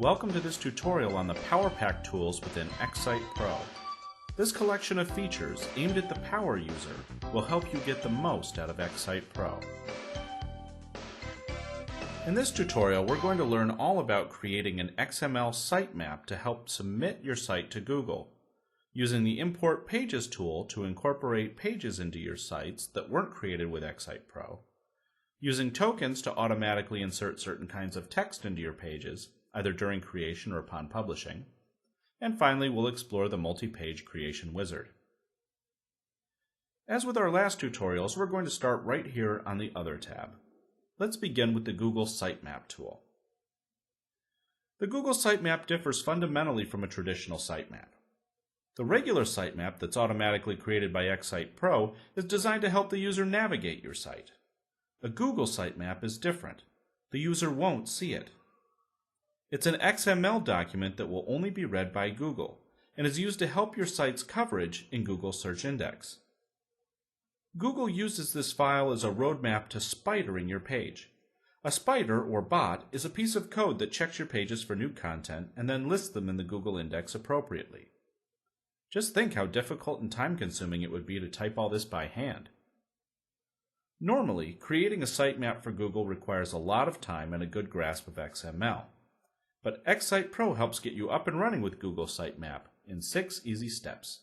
Welcome to this tutorial on the PowerPack tools within XSitePro. This collection of features aimed at the power user will help you get the most out of XSitePro. In this tutorial, we're going to learn all about creating an XML sitemap to help submit your site to Google, using the Import Pages tool to incorporate pages into your sites that weren't created with XSitePro, using tokens to automatically insert certain kinds of text into your pages, either during creation or upon publishing, and finally we'll explore the multi-page creation wizard. As with our last tutorials, we're going to start right here on the Other tab. Let's begin with the Google Sitemap tool. The Google Sitemap differs fundamentally from a traditional sitemap. The regular sitemap that's automatically created by XSitePro is designed to help the user navigate your site. A Google sitemap is different. The user won't see it. It's an XML document that will only be read by Google and is used to help your site's coverage in Google Search Index. Google uses this file as a roadmap to spidering your page. A spider, or bot, is a piece of code that checks your pages for new content and then lists them in the Google Index appropriately. Just think how difficult and time-consuming it would be to type all this by hand. Normally, creating a sitemap for Google requires a lot of time and a good grasp of XML. But XSitePro helps get you up and running with Google Sitemap in 6 easy steps.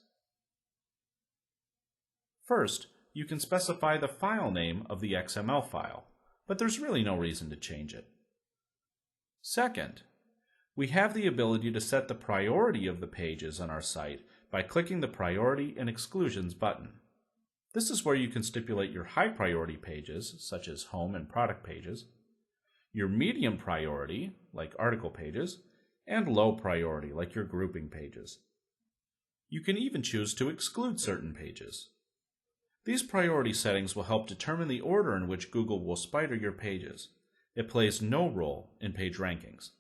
First, you can specify the file name of the XML file, but there's really no reason to change it. Second, we have the ability to set the priority of the pages on our site by clicking the Priority and Exclusions button. This is where you can stipulate your high priority pages, such as home and product pages, your medium priority, like article pages, and low priority, like your grouping pages. You can even choose to exclude certain pages. These priority settings will help determine the order in which Google will spider your pages. It plays no role in page rankings.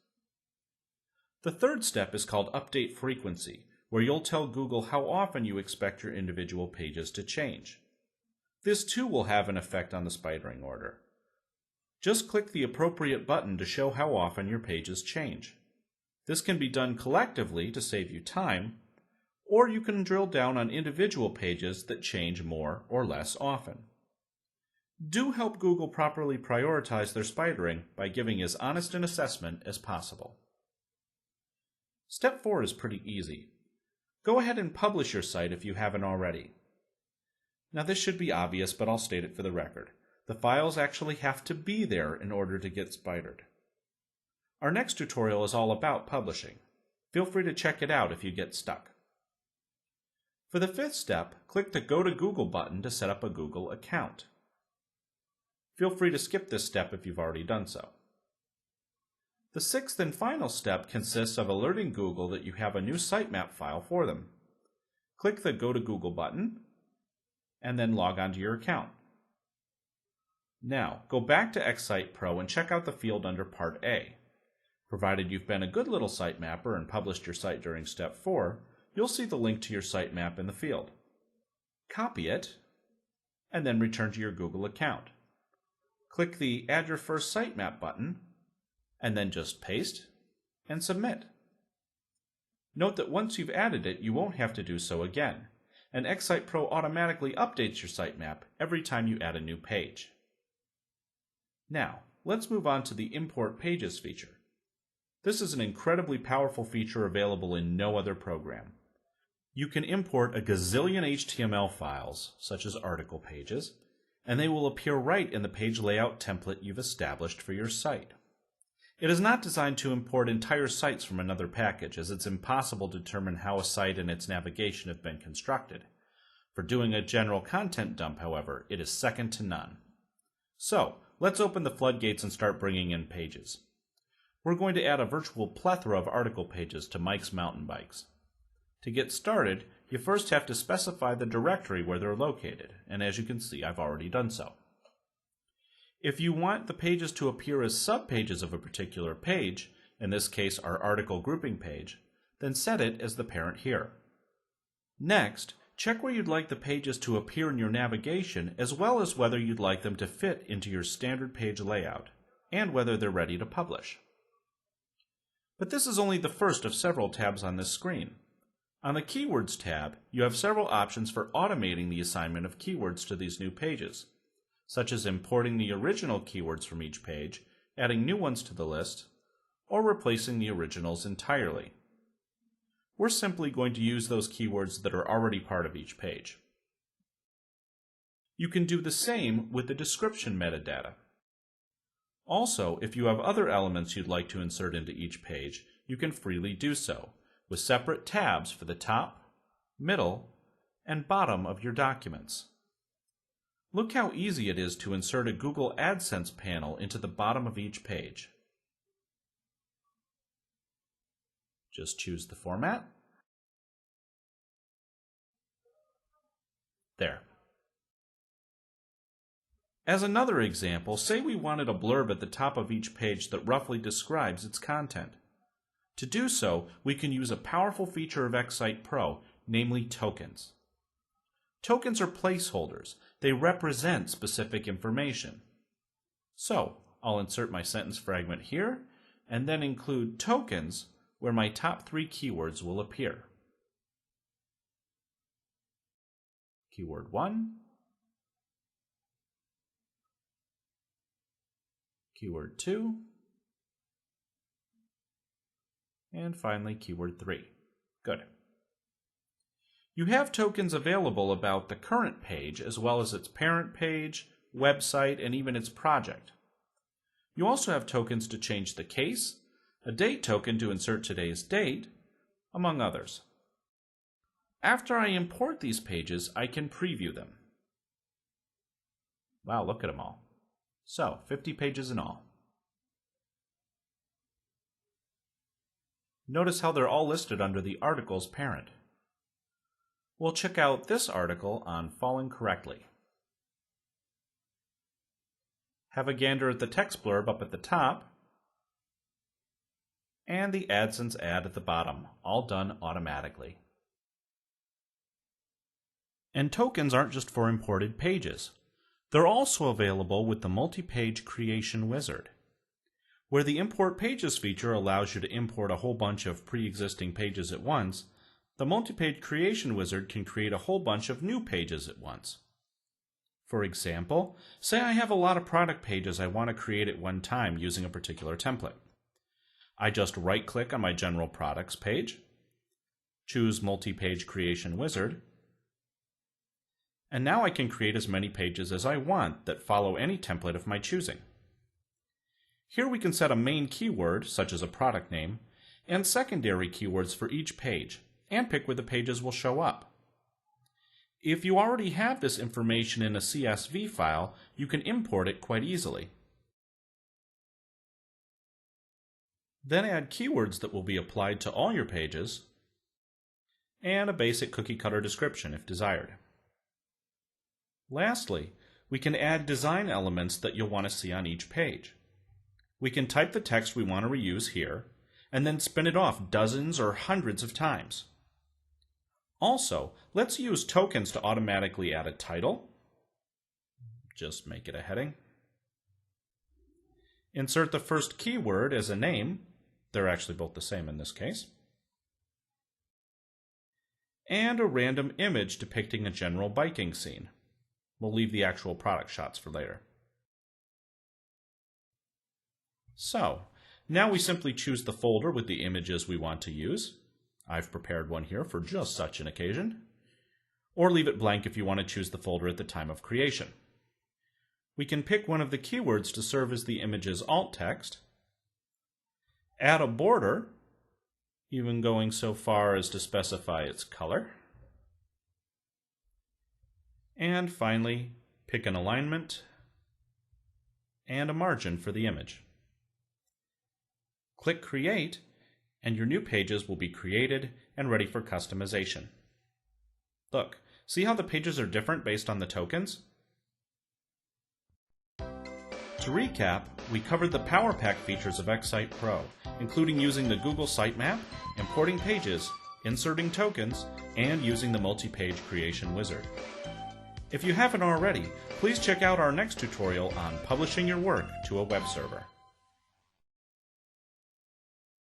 The third step is called Update Frequency, where you'll tell Google how often you expect your individual pages to change. This too will have an effect on the spidering order. Just click the appropriate button to show how often your pages change. This can be done collectively to save you time, or you can drill down on individual pages that change more or less often. Do help Google properly prioritize their spidering by giving as honest an assessment as possible. Step 4 is pretty easy. Go ahead and publish your site if you haven't already. Now this should be obvious, but I'll state it for the record. The files actually have to be there in order to get spidered. Our next tutorial is all about publishing. Feel free to check it out if you get stuck. For the 5th step, click the Go to Google button to set up a Google account. Feel free to skip this step if you've already done so. The 6th and final step consists of alerting Google that you have a new sitemap file for them. Click the Go to Google button and then log on to your account. Now, go back to XSitePro and check out the field under Part A. Provided you've been a good little sitemapper and published your site during Step 4, you'll see the link to your sitemap in the field. Copy it, and then return to your Google account. Click the Add Your First Sitemap button, and then just paste and submit. Note that once you've added it, you won't have to do so again, and XSitePro automatically updates your sitemap every time you add a new page. Now, let's move on to the Import Pages feature. This is an incredibly powerful feature available in no other program. You can import a gazillion HTML files, such as article pages, and they will appear right in the page layout template you've established for your site. It is not designed to import entire sites from another package, as it's impossible to determine how a site and its navigation have been constructed. For doing a general content dump, however, it is second to none. So, let's open the floodgates and start bringing in pages. We're going to add a virtual plethora of article pages to Mike's mountain bikes. To get started, you first have to specify the directory where they're located, and as you can see, I've already done so. If you want the pages to appear as subpages of a particular page, in this case our article grouping page, then set it as the parent here. Next, check where you'd like the pages to appear in your navigation, as well as whether you'd like them to fit into your standard page layout, and whether they're ready to publish. But this is only the first of several tabs on this screen. On the Keywords tab, you have several options for automating the assignment of keywords to these new pages, such as importing the original keywords from each page, adding new ones to the list, or replacing the originals entirely. We're simply going to use those keywords that are already part of each page. You can do the same with the description metadata. Also, if you have other elements you'd like to insert into each page, you can freely do so, with separate tabs for the top, middle, and bottom of your documents. Look how easy it is to insert a Google AdSense panel into the bottom of each page. Just choose the format. There. As another example, say we wanted a blurb at the top of each page that roughly describes its content. To do so, we can use a powerful feature of XSitePro, namely tokens. Tokens are placeholders. They represent specific information. So, I'll insert my sentence fragment here, and then include tokens where my top 3 keywords will appear. Keyword 1, keyword 2, and finally keyword 3. Good. You have tokens available about the current page as well as its parent page, website, and even its project. You also have tokens to change the case, a date token to insert today's date, among others. After I import these pages, I can preview them. Wow, look at them all. So, 50 pages in all. Notice how they're all listed under the article's parent. We'll check out this article on Falling Correctly. Have a gander at the text blurb up at the top, and the AdSense ad at the bottom, all done automatically. And tokens aren't just for imported pages. They're also available with the multi-page creation wizard, where the Import Pages feature allows you to import a whole bunch of pre-existing pages at once. The multi-page creation wizard can create a whole bunch of new pages at once. For example, say I have a lot of product pages I want to create at one time using a particular template. I just right-click on my General Products page, choose Multi-Page Creation Wizard, and now I can create as many pages as I want that follow any template of my choosing. Here we can set a main keyword, such as a product name, and secondary keywords for each page, and pick where the pages will show up. If you already have this information in a CSV file, you can import it quite easily. Then add keywords that will be applied to all your pages, and a basic cookie-cutter description if desired. Lastly, we can add design elements that you'll want to see on each page. We can type the text we want to reuse here, and then spin it off dozens or hundreds of times. Also, let's use tokens to automatically add a title. Just make it a heading. Insert the first keyword as a name. They're actually both the same in this case. And a random image depicting a general biking scene. We'll leave the actual product shots for later. So, now we simply choose the folder with the images we want to use. I've prepared one here for just such an occasion. Or leave it blank if you want to choose the folder at the time of creation. We can pick one of the keywords to serve as the image's alt text. Add a border, even going so far as to specify its color. And finally, pick an alignment and a margin for the image. Click Create, and your new pages will be created and ready for customization. Look, see how the pages are different based on the tokens? To recap, we covered the PowerPack features of XSitePro, including using the Google Sitemap, importing pages, inserting tokens, and using the multi-page creation wizard. If you haven't already, please check out our next tutorial on publishing your work to a web server.